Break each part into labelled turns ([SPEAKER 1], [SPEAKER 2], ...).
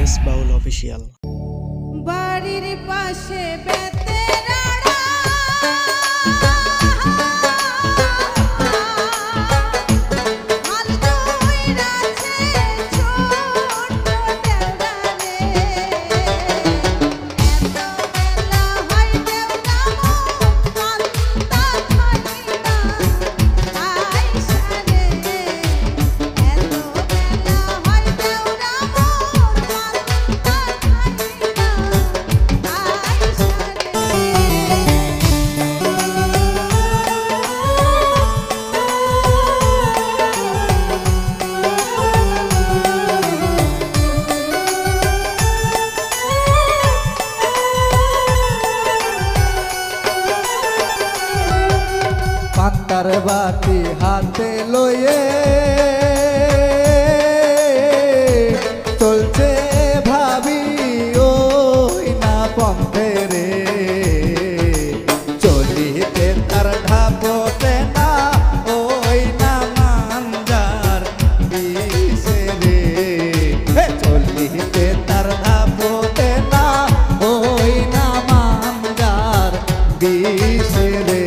[SPEAKER 1] S বাউল official.
[SPEAKER 2] বাড়ির পাশে
[SPEAKER 3] panther বাটি হাতে লয়ে চলছে ভাবি ওই না পথে রে, চলিতে তার ঢাপতে না ওই না মানজার বিষে রে, চলিতে তার ঢাপতে না ওই না মানজার বিষে রে।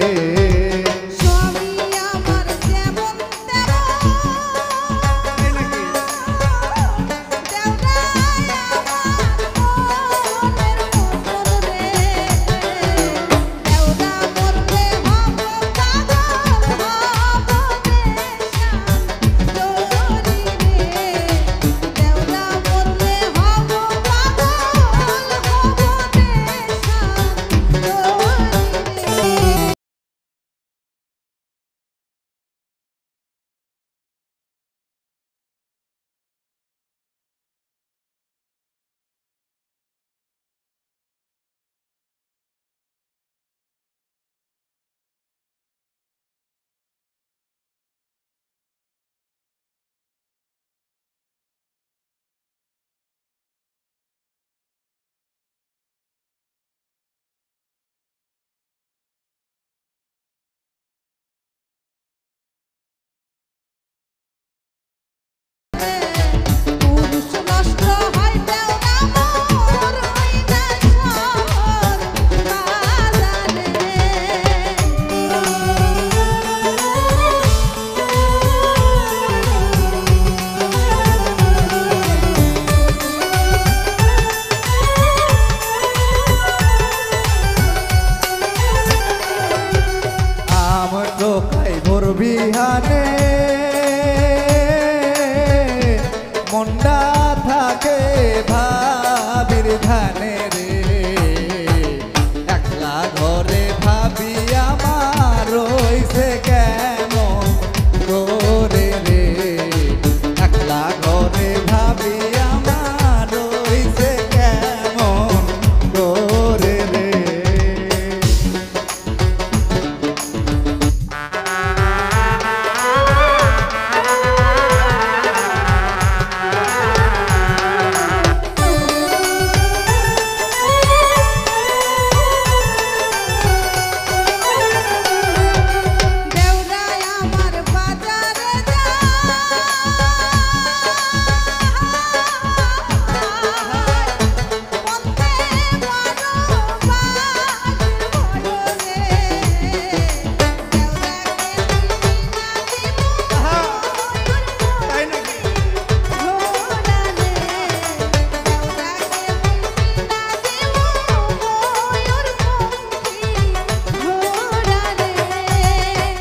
[SPEAKER 3] বিহানে মন্ডা থাকে ভাবির ধানে রে, একলা ঘরে ভাবি আমার রইছে কেমন করে রে, একলা ঘরে ভাবি আমার রইছে কেমন করে রে।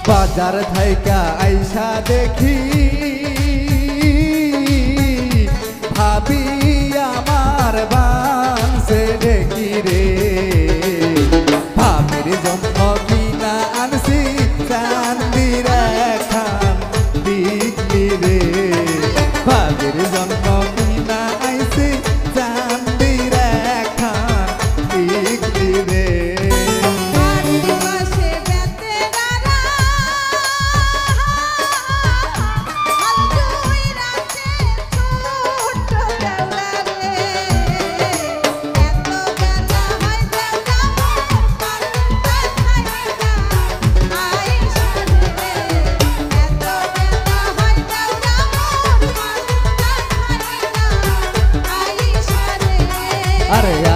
[SPEAKER 3] বাজার থাইকা আইসা দেখি ভাবি আমার বানছে দেখি রে, ভাবির জন্য কিনা আনছি চান্দির খান বিকলি রে, ভাবির জন্য কিনা আইছি চান্দির খান বিকলি রে।
[SPEAKER 2] I'm
[SPEAKER 3] আরে